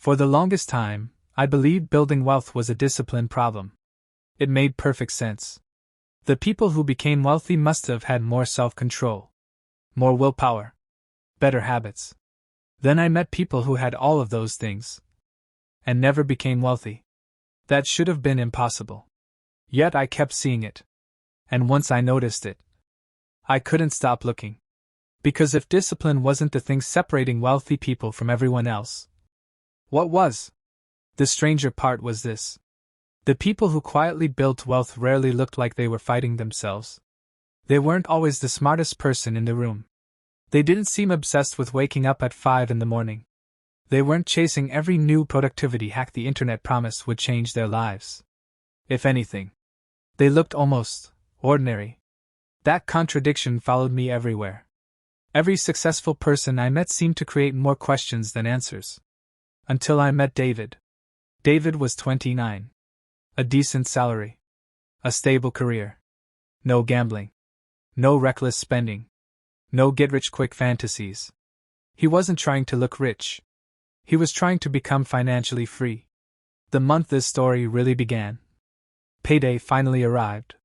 For the longest time, I believed building wealth was a discipline problem. It made perfect sense. The people who became wealthy must have had more self-control, more willpower, better habits. Then I met people who had all of those things and never became wealthy. That should have been impossible. Yet I kept seeing it. And once I noticed it, I couldn't stop looking. Because if discipline wasn't the thing separating wealthy people from everyone else, what was? The stranger part was this. The people who quietly built wealth rarely looked like they were fighting themselves. They weren't always the smartest person in the room. They didn't seem obsessed with waking up at 5 in the morning. They weren't chasing every new productivity hack the internet promised would change their lives. If anything, they looked almost ordinary. That contradiction followed me everywhere. Every successful person I met seemed to create more questions than answers. Until I met David. David was 29. A decent salary. A stable career. No gambling. No reckless spending. No get-rich-quick fantasies. He wasn't trying to look rich. He was trying to become financially free. The month this story really began. Payday finally arrived.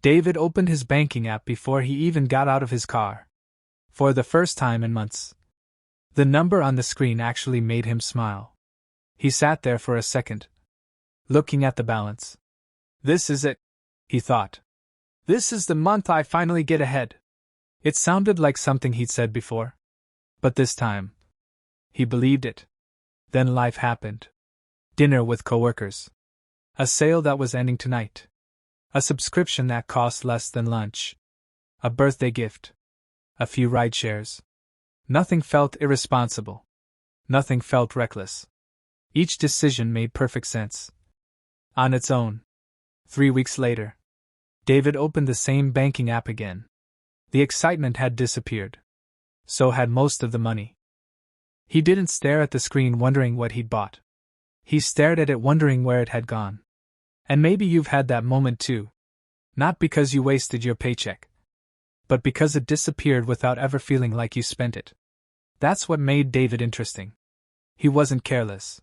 David opened his banking app before he even got out of his car. For the first time in months. The number on the screen actually made him smile. He sat there for a second, looking at the balance. This is it, he thought. This is the month I finally get ahead. It sounded like something he'd said before. But this time, he believed it. Then life happened. Dinner with coworkers. A sale that was ending tonight. A subscription that cost less than lunch. A birthday gift. A few ride shares. Nothing felt irresponsible. Nothing felt reckless. Each decision made perfect sense. On its own. 3 weeks later, David opened the same banking app again. The excitement had disappeared. So had most of the money. He didn't stare at the screen wondering what he'd bought. He stared at it wondering where it had gone. And maybe you've had that moment too. Not because you wasted your paycheck, but because it disappeared without ever feeling like you spent it. That's what made David interesting. He wasn't careless.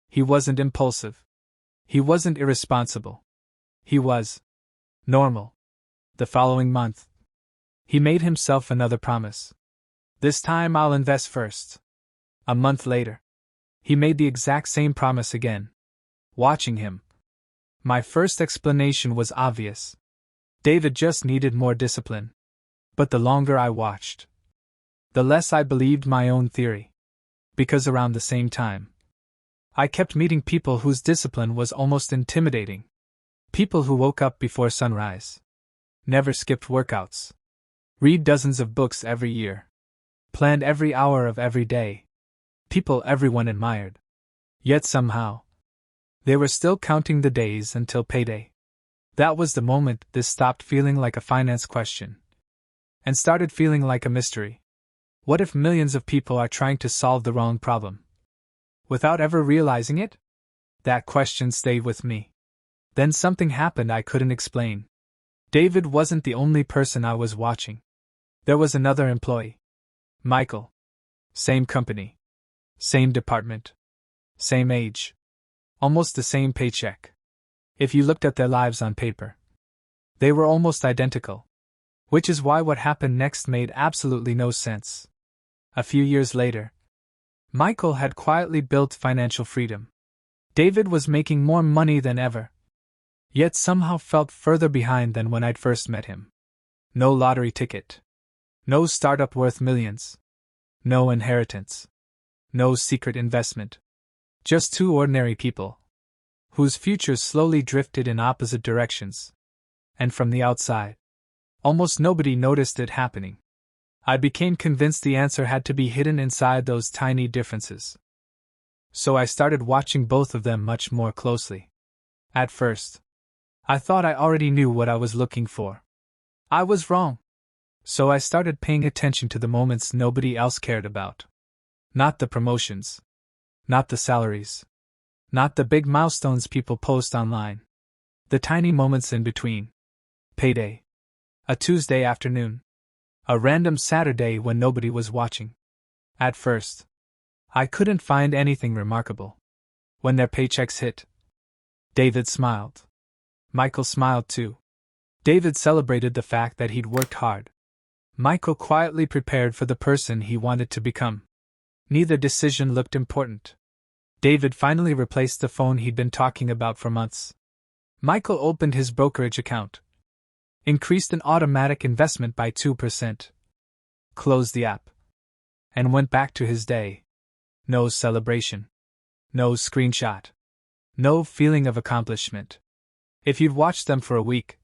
He wasn't impulsive. He wasn't irresponsible. He was normal. The following month, he made himself another promise. This time I'll invest first. A month later, he made the exact same promise again. Watching him, my first explanation was obvious. David just needed more discipline. But the longer I watched, the less I believed my own theory. Because around the same time, I kept meeting people whose discipline was almost intimidating. People who woke up before sunrise, never skipped workouts, read dozens of books every year, planned every hour of every day. People everyone admired. Yet somehow, they were still counting the days until payday. That was the moment this stopped feeling like a finance question and started feeling like a mystery. What if millions of people are trying to solve the wrong problem without ever realizing it? That question stayed with me. Then something happened I couldn't explain. David wasn't the only person I was watching. There was another employee. Michael. Same company. Same department. Same age. Almost the same paycheck. If you looked at their lives on paper, they were almost identical. Which is why what happened next made absolutely no sense. A few years later, Michael had quietly built financial freedom. David was making more money than ever, yet somehow felt further behind than when I'd first met him. No lottery ticket. No startup worth millions. No inheritance. No secret investment. Just two ordinary people, whose futures slowly drifted in opposite directions. And from the outside, almost nobody noticed it happening. I became convinced the answer had to be hidden inside those tiny differences. So I started watching both of them much more closely. At first, I thought I already knew what I was looking for. I was wrong. So I started paying attention to the moments nobody else cared about. Not the promotions. Not the salaries. Not the big milestones people post online. The tiny moments in between. Payday. A Tuesday afternoon. A random Saturday when nobody was watching. At first, I couldn't find anything remarkable. When their paychecks hit, David smiled. Michael smiled too. David celebrated the fact that he'd worked hard. Michael quietly prepared for the person he wanted to become. Neither decision looked important. David finally replaced the phone he'd been talking about for months. Michael opened his brokerage account, increased an automatic investment by 2%, closed the app, and went back to his day. No celebration. No screenshot. No feeling of accomplishment. If you'd watched them for a week,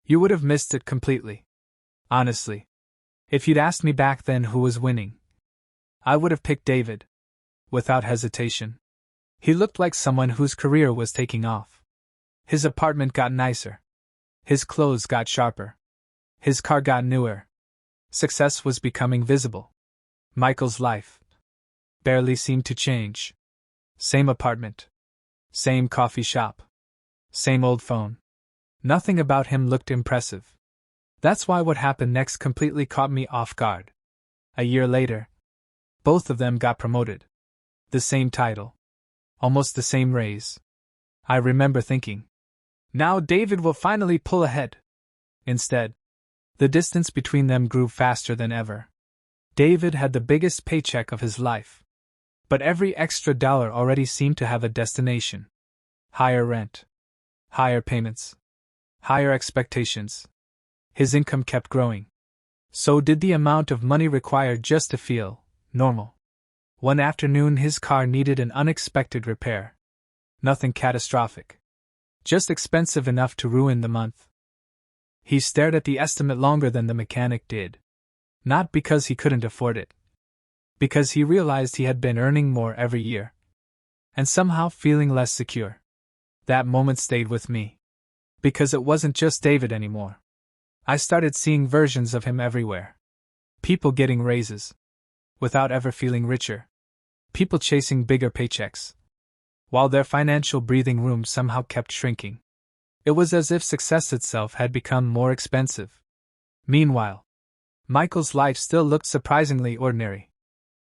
you would have missed it completely. Honestly, if you'd asked me back then who was winning, I would have picked David. Without hesitation. He looked like someone whose career was taking off. His apartment got nicer. His clothes got sharper. His car got newer. Success was becoming visible. Michael's life barely seemed to change. Same apartment. Same coffee shop. Same old phone. Nothing about him looked impressive. That's why what happened next completely caught me off guard. A year later, both of them got promoted. The same title. Almost the same raise. I remember thinking, now David will finally pull ahead. Instead, the distance between them grew faster than ever. David had the biggest paycheck of his life. But every extra dollar already seemed to have a destination. Higher rent. Higher payments. Higher expectations. His income kept growing. So did the amount of money required just to feel normal. One afternoon his car needed an unexpected repair. Nothing catastrophic. Just expensive enough to ruin the month. He stared at the estimate longer than the mechanic did. Not because he couldn't afford it. Because he realized he had been earning more every year. And somehow feeling less secure. That moment stayed with me. Because it wasn't just David anymore. I started seeing versions of him everywhere. People getting raises. Without ever feeling richer. People chasing bigger paychecks. While their financial breathing room somehow kept shrinking. It was as if success itself had become more expensive. Meanwhile, Michael's life still looked surprisingly ordinary.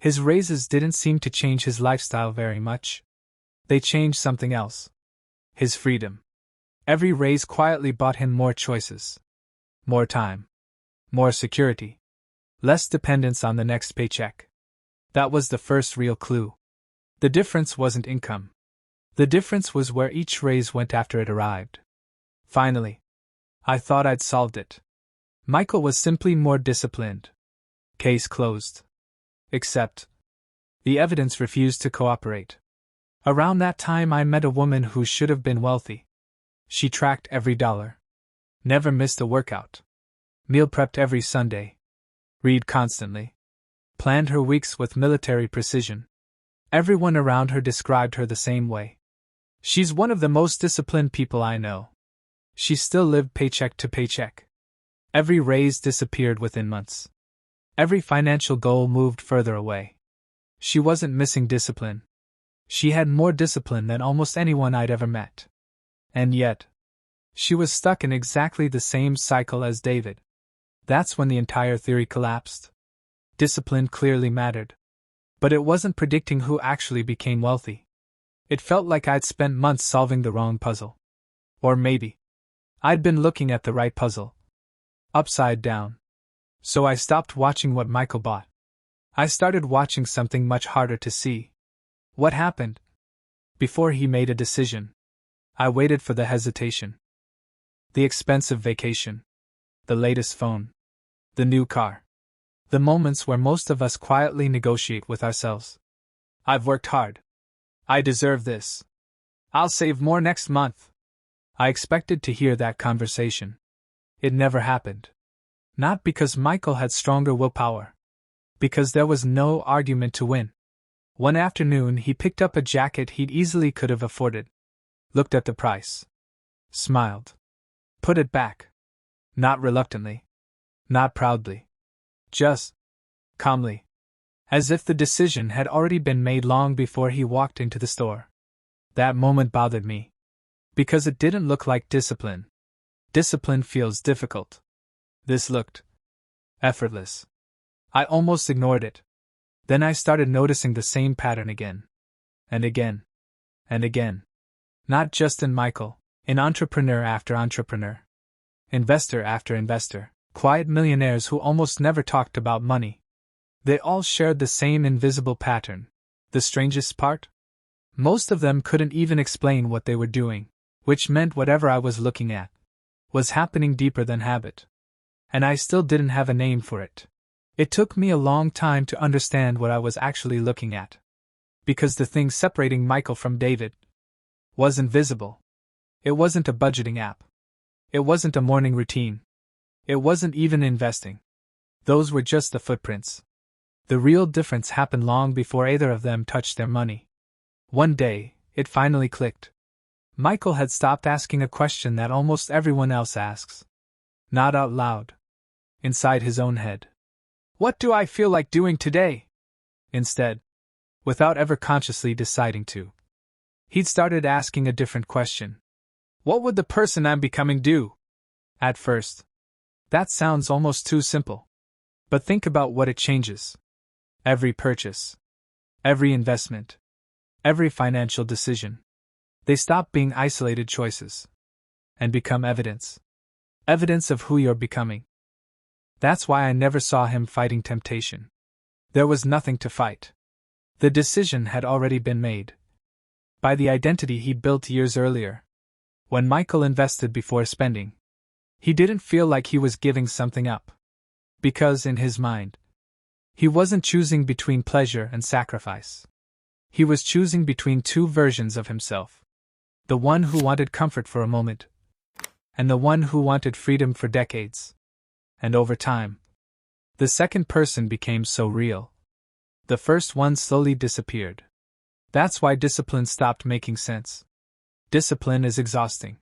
His raises didn't seem to change his lifestyle very much. They changed something else. His freedom. Every raise quietly bought him more choices. More time. More security. Less dependence on the next paycheck. That was the first real clue. The difference wasn't income. The difference was where each raise went after it arrived. Finally, I thought I'd solved it. Michael was simply more disciplined. Case closed. Except, the evidence refused to cooperate. Around that time I met a woman who should have been wealthy. She tracked every dollar. Never missed a workout. Meal prepped every Sunday. Read constantly. Planned her weeks with military precision. Everyone around her described her the same way. She's one of the most disciplined people I know. She still lived paycheck to paycheck. Every raise disappeared within months. Every financial goal moved further away. She wasn't missing discipline. She had more discipline than almost anyone I'd ever met. And yet, she was stuck in exactly the same cycle as David. That's when the entire theory collapsed. Discipline clearly mattered. But it wasn't predicting who actually became wealthy. It felt like I'd spent months solving the wrong puzzle. Or maybe I'd been looking at the right puzzle. Upside down. So I stopped watching what Michael bought. I started watching something much harder to see. What happened? Before he made a decision. I waited for the hesitation. The expensive vacation. The latest phone. The new car. The moments where most of us quietly negotiate with ourselves. I've worked hard. I deserve this. I'll save more next month. I expected to hear that conversation. It never happened. Not because Michael had stronger willpower. Because there was no argument to win. One afternoon he picked up a jacket he'd easily could have afforded. Looked at the price. Smiled. Put it back. Not reluctantly. Not proudly. Just calmly. As if the decision had already been made long before he walked into the store. That moment bothered me. Because it didn't look like discipline. Discipline feels difficult. This looked effortless. I almost ignored it. Then I started noticing the same pattern again. And again. And again. Not just in Michael, in entrepreneur after entrepreneur. Investor after investor, quiet millionaires who almost never talked about money. They all shared the same invisible pattern. The strangest part? Most of them couldn't even explain what they were doing, which meant whatever I was looking at was happening deeper than habit. And I still didn't have a name for it. It took me a long time to understand what I was actually looking at. Because the thing separating Michael from David was invisible. It wasn't a budgeting app. It wasn't a morning routine. It wasn't even investing. Those were just the footprints. The real difference happened long before either of them touched their money. One day, it finally clicked. Michael had stopped asking a question that almost everyone else asks. Not out loud. Inside his own head. What do I feel like doing today? Instead, without ever consciously deciding to, he'd started asking a different question. What would the person I'm becoming do? At first, that sounds almost too simple. But think about what it changes. Every purchase, every investment, every financial decision. They stop being isolated choices and become evidence. Evidence of who you're becoming. That's why I never saw him fighting temptation. There was nothing to fight. The decision had already been made. By the identity he built years earlier. When Michael invested before spending, he didn't feel like he was giving something up. Because in his mind, he wasn't choosing between pleasure and sacrifice. He was choosing between two versions of himself. The one who wanted comfort for a moment, and the one who wanted freedom for decades. And over time, the second person became so real. The first one slowly disappeared. That's why discipline stopped making sense. Discipline is exhausting.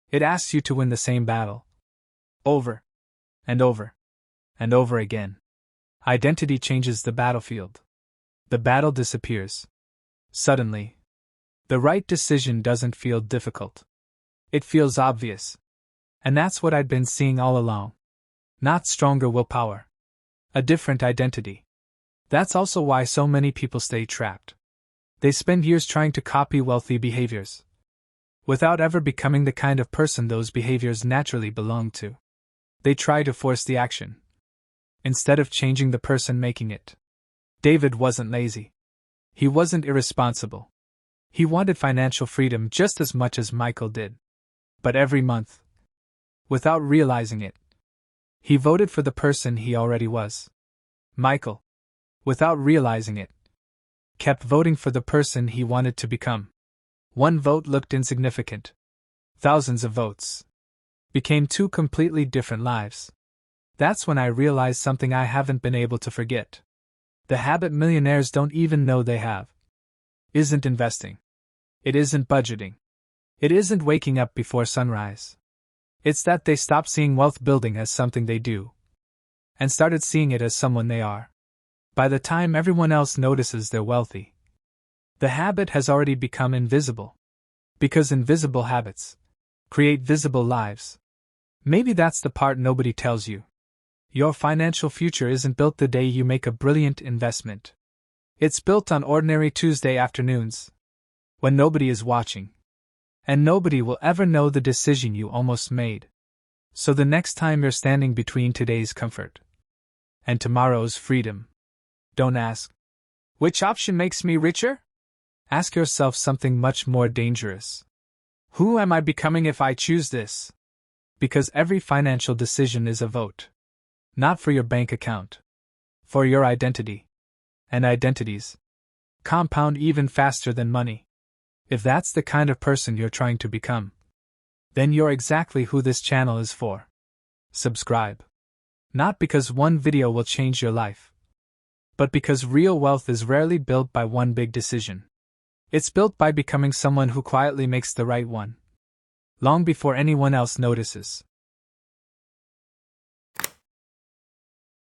It asks you to win the same battle. Over. And over. And over again. Identity changes the battlefield. The battle disappears. Suddenly. The right decision doesn't feel difficult. It feels obvious. And that's what I'd been seeing all along. Not stronger willpower. A different identity. That's also why so many people stay trapped. They spend years trying to copy wealthy behaviors, without ever becoming the kind of person those behaviors naturally belong to. They try to force the action, instead of changing the person making it. David wasn't lazy. He wasn't irresponsible. He wanted financial freedom just as much as Michael did. But every month, without realizing it, he voted for the person he already was. Michael, without realizing it, kept voting for the person he wanted to become. One vote looked insignificant. Thousands of votes became two completely different lives. That's when I realized something I haven't been able to forget. The habit millionaires don't even know they have. Isn't investing. It isn't budgeting. It isn't waking up before sunrise. It's that they stopped seeing wealth building as something they do, and started seeing it as someone they are. By the time everyone else notices they're wealthy, the habit has already become invisible. Because invisible habits create visible lives. Maybe that's the part nobody tells you. Your financial future isn't built the day you make a brilliant investment. It's built on ordinary Tuesday afternoons, when nobody is watching. And nobody will ever know the decision you almost made. So the next time you're standing between today's comfort and tomorrow's freedom, don't ask, which option makes me richer? Ask yourself something much more dangerous. Who am I becoming if I choose this? Because every financial decision is a vote. Not for your bank account. For your identity. And identities compound even faster than money. If that's the kind of person you're trying to become, then you're exactly who this channel is for. Subscribe. Not because one video will change your life, but because real wealth is rarely built by one big decision. It's built by becoming someone who quietly makes the right one, long before anyone else notices.